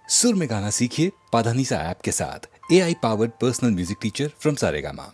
सुर में गाना सीखिए पाधानीसा ऐप के साथ। AI powered personal music teacher from Saregama.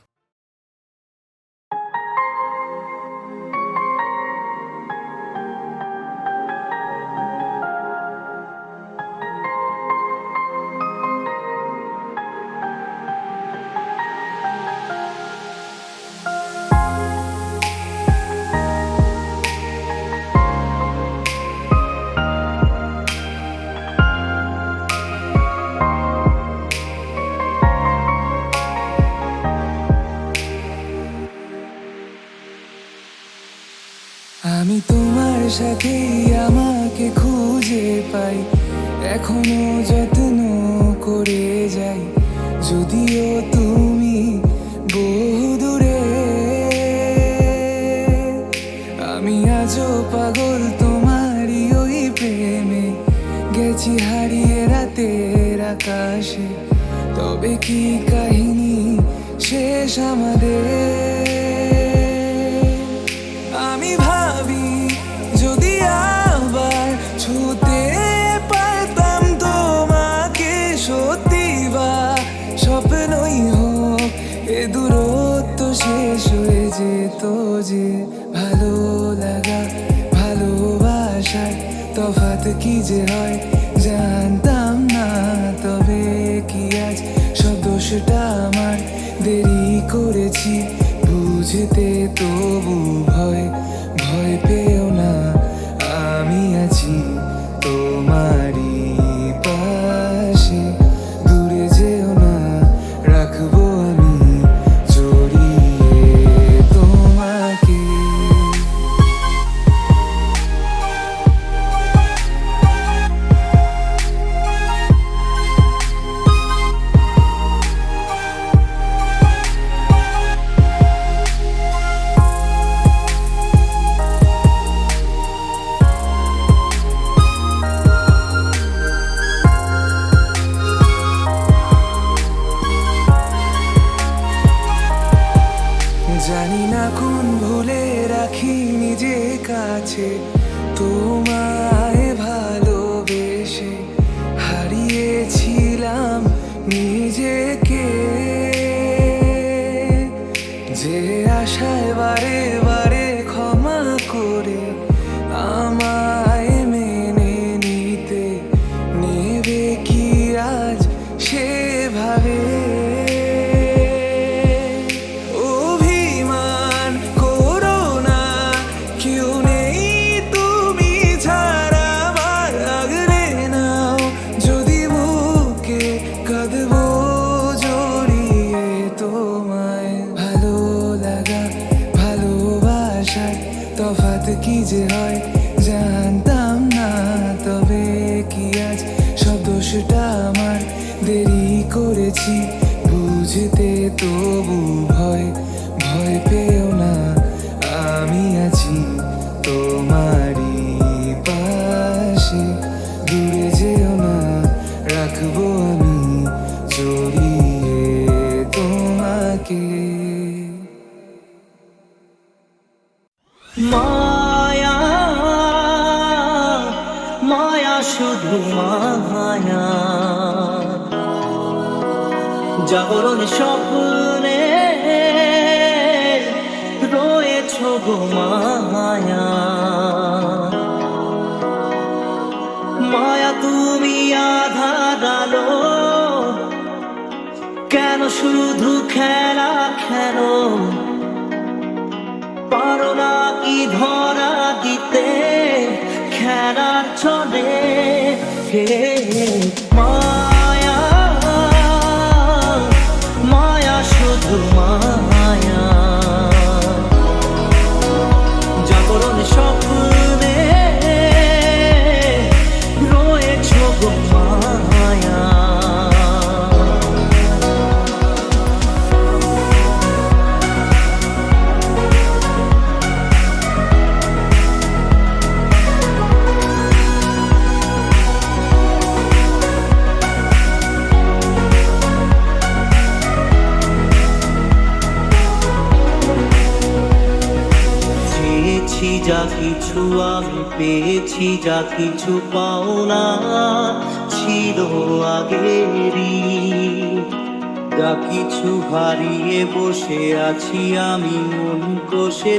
আমি তোমার সাথে আমাকে খুঁজে পাই, এখনো যত্ন করে যাই, যদিও তুমি বহু দূরে। আমি আজও পাগল তোমারই ওই প্রেমে, গেছি হারিয়ে রাতের আকাশে। তবে কি কাহিনী শেষ আমাদের? আমি ভাবি যদি আবার ছুতে পারতাম তোমাকে, সত্যি বা স্বপ্নই হোক এ দূরত্ব শেষ হয়ে যেত যে। ভালো লাগা ভালোবাসার তফাৎ কি যে হয় জানতাম না। তবে কি আজ সব দোষটা আমার, দেরি করেছি বুঝতে, তবু ভয় ভয় পেও না, আমি আছি তোমারই পাশে। দূরে যেও না, রাখবো আমি জড়িয়ে তোমাকে। জানি না কোন ভুলে রাখি নিজে কাছে, তোমায় ভালোবেসে হারিয়েছিলাম নিজেকে। যে আশায় বারে বারে ক্ষমা করে আমায় মেনে নিতে, নেবে কি আজ সেভাবে? তফাৎ কি যে হয় জানতাম না। তবে কি আজ সব দোষটা আমার, দেরি করেছি বুঝতে, তবু ভয় ভয় পেও না, আমি আছি তোমারই পাশে। দূরে যেও না, রাখবো আমি জড়িয়ে তোমাকে। মায়া মায়া শুধু মায়া, জাগরণ স্বপ্নে রয়েছ গো মায়া। মায়া তুমি আঁধার আলো, কেন শুধু খেলা খেলো? পারো না কি ধরা দিতে খেলার চলে? মায়া মায়া শুধু মায়া, জাগরণ স্বপ্নে রয়েছ গো মায়া। যা কিছু আমি পেয়েছি, যা কিছু পাওনা ছিল আগেরই, যা কিছু হারিয়ে বসে আছি আমি মন কোষে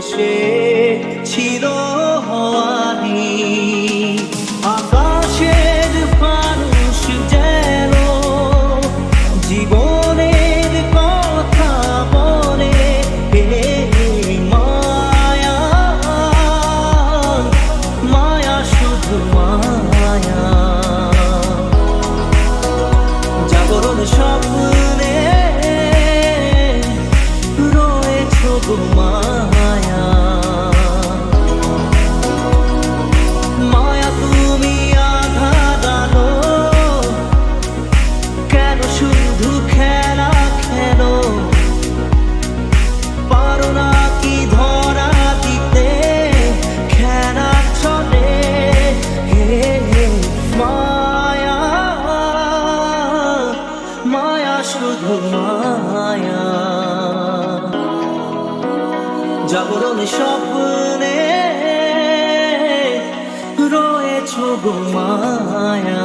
ছিল হওয়ারি। আকাশের মানুষ যেন জীবনের কথা বলে, মায়া মায়া শুধু মায়া। জাগরণ স্বপ্নে রয়েছো গো মায়া, মায়া তুমি আধার আলো, কেন শুধু খেলা খেলো, পারো না কি ধরা দিতে খেলা চলে। মায়া মায়া শুধু মায়া। জাগরণ স্বপ্নে রয়েছো গো মায়া।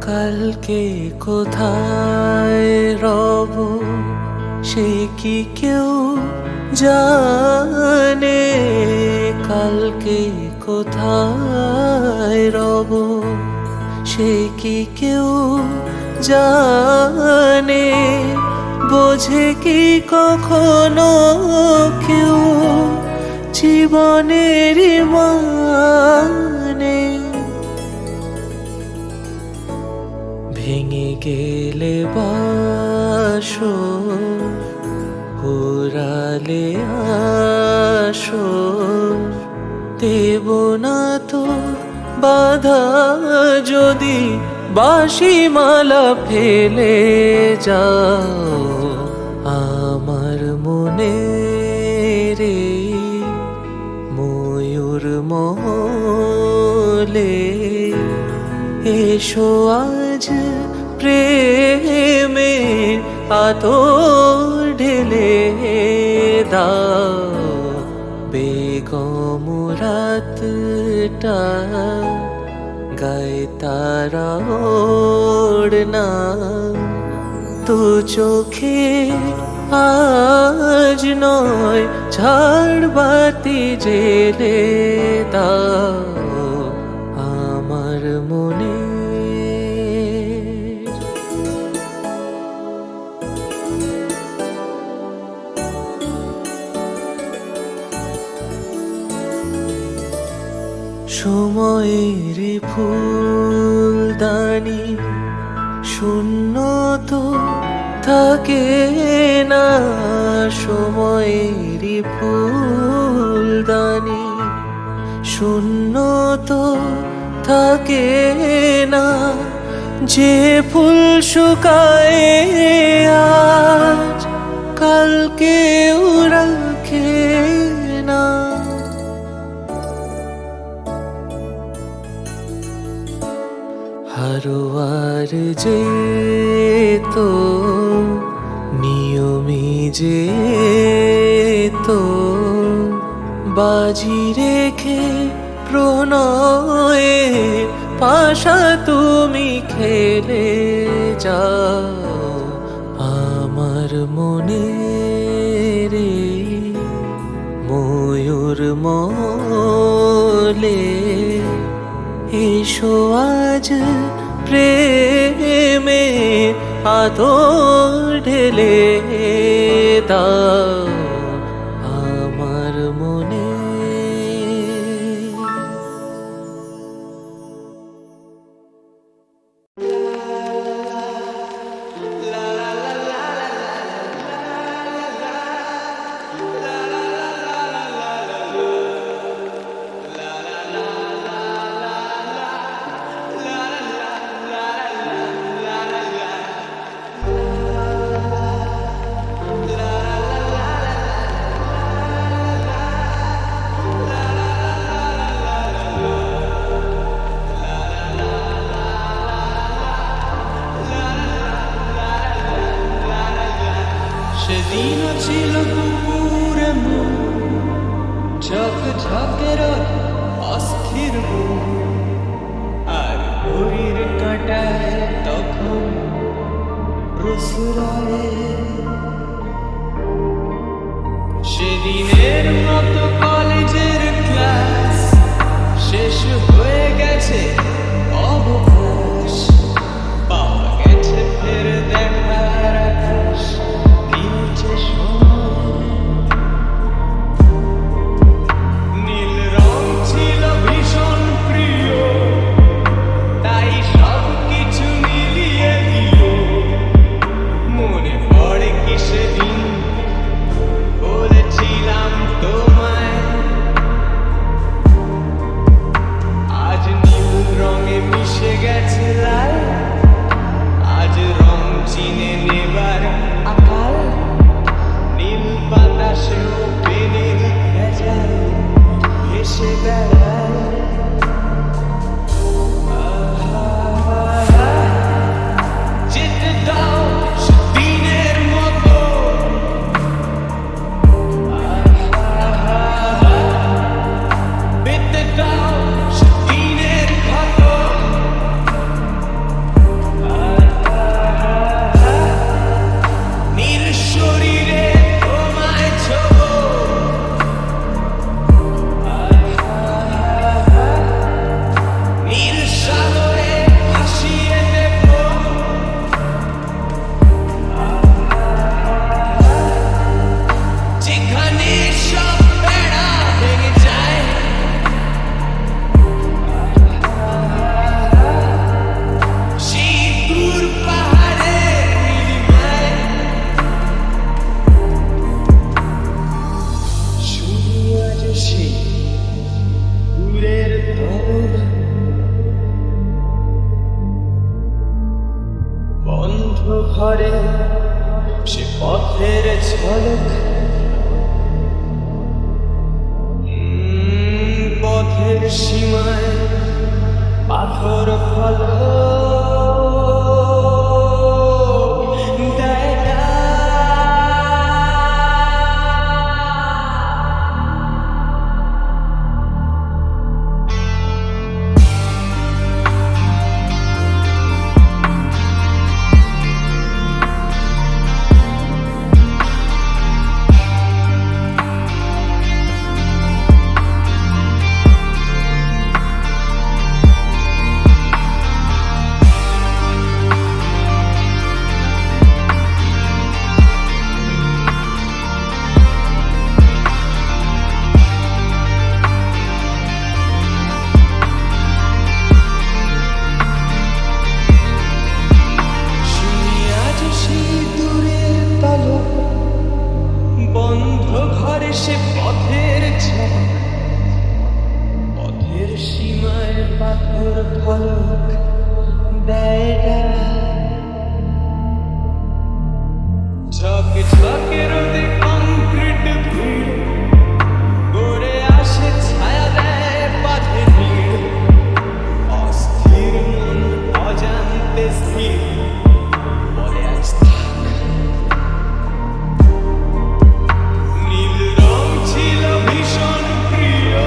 কালকে কোথায় রব সে কি কেউ জানে, কালকে কোথায় রব সে কি কেউ জানে, বোঝে কি কখনো কেউ জীবনের মানে। ভেঙে গেলে বাসো পুরালে আসো, দেব না তো বাধা যদি বাঁশি মালা ফেলে যাও। আমার মনে রে ময়ূর মহলে এসো আজ প্রেমের আতর ঢেলে দাও। বেগম রাতটা গায়ে তারা ওড়না, তো চোখে আজ নয় ঝাড়বাতি জেলে দাও আমার মনে। সময়ের ফুলদানি শূন্য তো থাকে না, সময়ের ফুলদানি শূন্য তো থাকে না, যে ফুল শুকায় আজ কালকেও রাখে না। হারোয়ার যে তো নিয়মে যে তো বাজি রেখে প্রণয়ে পাশা তুমি খেলে যাও আমার মনে রে ময়ূর মলে এসো আজ প্রেমে আদর ঢেলে দাও আমার মনে। সেদিন ছিল দুপুরে ঝক ঝকের অস্থির আর ঘড়ির কাঁটায় তখন রসুরায় সেদিনের মতো কলেজের ক্লাস শেষ হয়ে গেছে অবকাশ পাওয়া গেছে ফের দেখার আকাশ নিচে নীল রং ছিল ভীষণ প্রিয় তাই সব কিছু মিলিয়ে দিল মনে পড়ে কি সেদিন বলেছিলাম তোমায় আজ নীল রঙে মিশে গেছে লাল আজ রং চিনে নেবার আকাল নীল বাতাসেও পেনের ভেজাল ভেসে বেড়ায় যেতে দাও সেদিনের মতো পেতে দাও সেদিনের ক্ষত নীল শরীরে তোমায় ছোবো নীল সাগরে ভাসিয়ে দেব যেখানে সব বেড়া ভেঙে যায় সেই দূর পাহাড়ের নীলিমায় শুধু আজ সেই দূরের তরঙ্গ বন্ধ ঘরে সে পথের ঝলক পথের সীমায় পাথর ফলক দেয় না। শুনি আজ সেই দূরের তালক বন্ধ ঘরে সে পথের ঝলক পথের সীমায় পাথর ফলক দেয় না। ঝক ঝকে রোদে কংক্রিট ভিড় গড়ে আসে ছায়া দেয় বাঁধে ভিড় অস্থির মন অজান্তে স্থির বলে আজ থাক নীল রং ছিল ভীষণ প্রিয়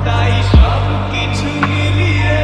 তাই সব কিছু মিলিয়ে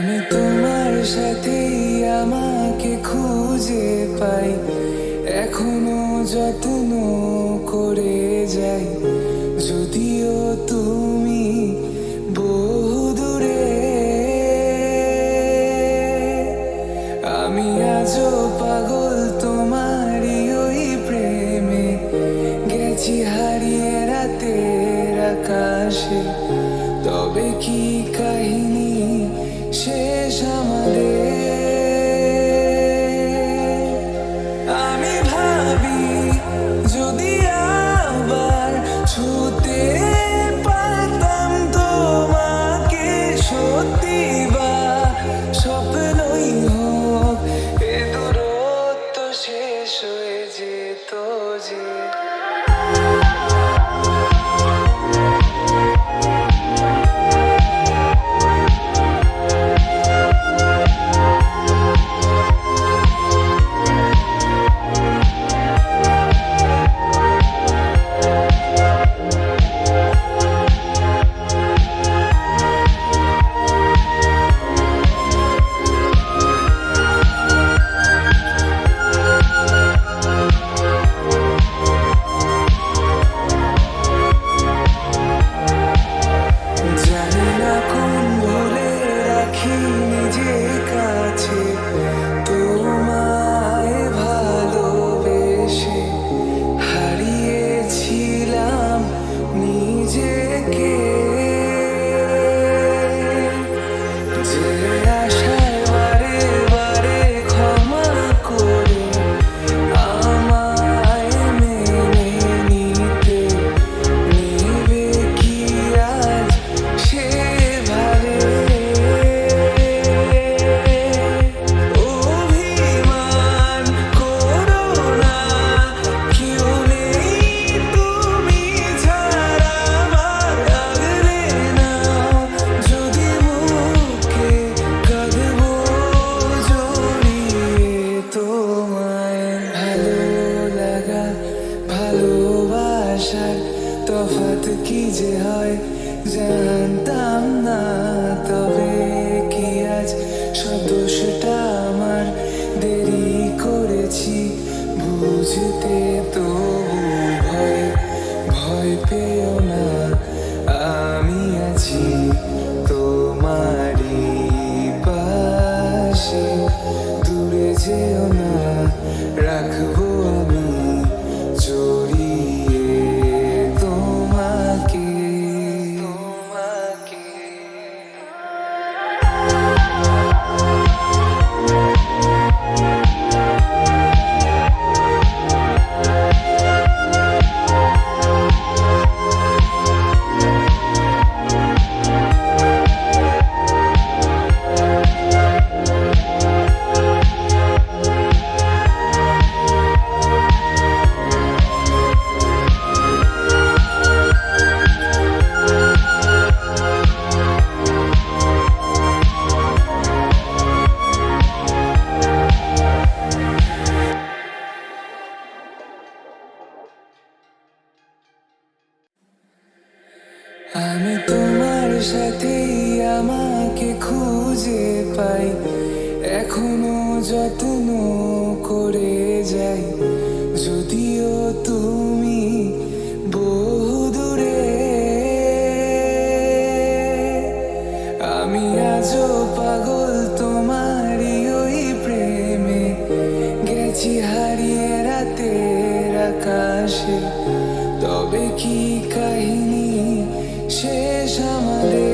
আমি তোমার সাথেই আমাকে খুঁজে পাই, এখনো যত্ন করে যাই, যদিও তুমি বহু দূরে। আমি আজও পাগল তোমারই ওই প্রেমে, গেছি হারিয়ে রাতের আকাশে। তবে কি কাহিনী শেষ আমাদের? আমি ভাবি যদি আবার ছুতে পারতাম তোমাকে, সত্যি বা স্বপ্নই হোক, এ দূরত্ব শেষ হয়ে যেত যে। জানি না কোন ভুলে রাখি নিজের কাছে, তোমায় ভালোবেসে হারিয়েছিলাম নিজেকে। যে আশায় বারে বারে ক্ষমা করে আমায় মেনে নিতে, নেবে কি আজ সেভাবে? অভিমান করো না, কেউ নেই তুমি ছাড়া আমার। আগলে নাও যদি বুকে, কাঁদবো জড়িয়ে তোমায়। ভালো লাগা ভালোবাসার তফাৎ কি যে হয় জানতাম না, তবে কি আজ সব দোষটা আমার? দেরি করেছি বুঝতে, তবু ভয় ভয় পেও না, আমি আছি তোমারই পাশে। দূরে যেও না, রাখবো আমি জড়িয়ে তোমাকে। আমি তোমার সাথেই আমাকে খুঁজে পাই, এখনো যত্ন করে যাই, যদিও তুমি বহু দূরে। আমি আজও পাগল তোমারই ওই প্রেমে, গেছি হারিয়ে রাতের আকাশে। তবে কি কাহিনী শেষ আমাদের?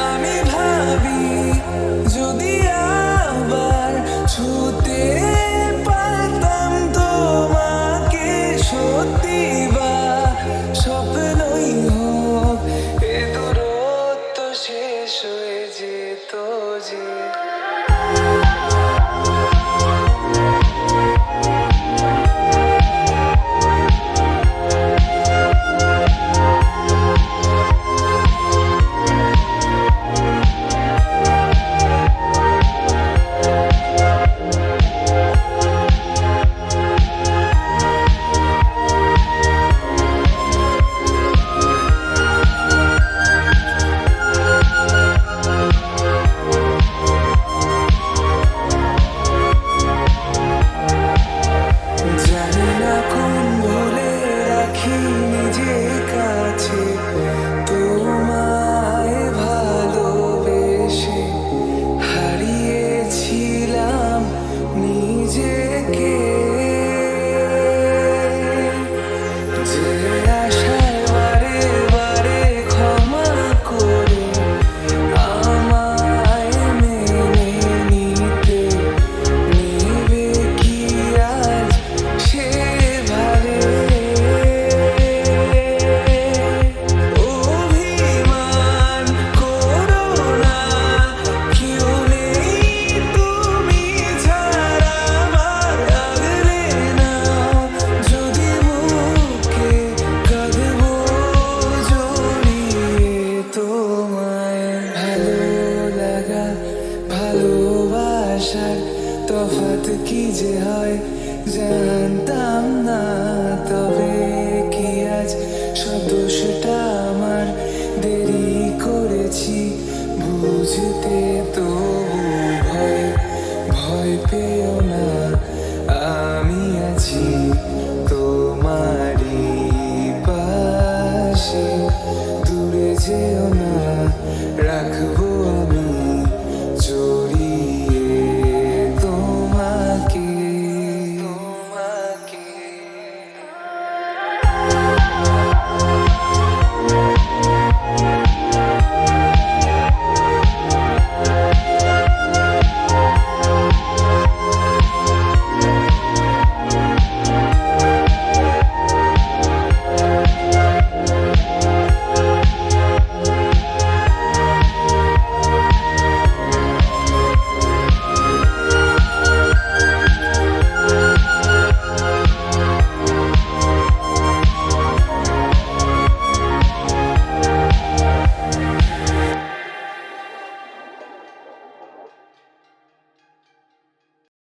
আমি ভাবি যদি আবার ছুতে পারতাম তোমাকে, সত্যি বা স্বপ্নই হোক, এ দূরত্ব শেষ হয়ে যেত যে। তবু ভয় ভয় পেয়ে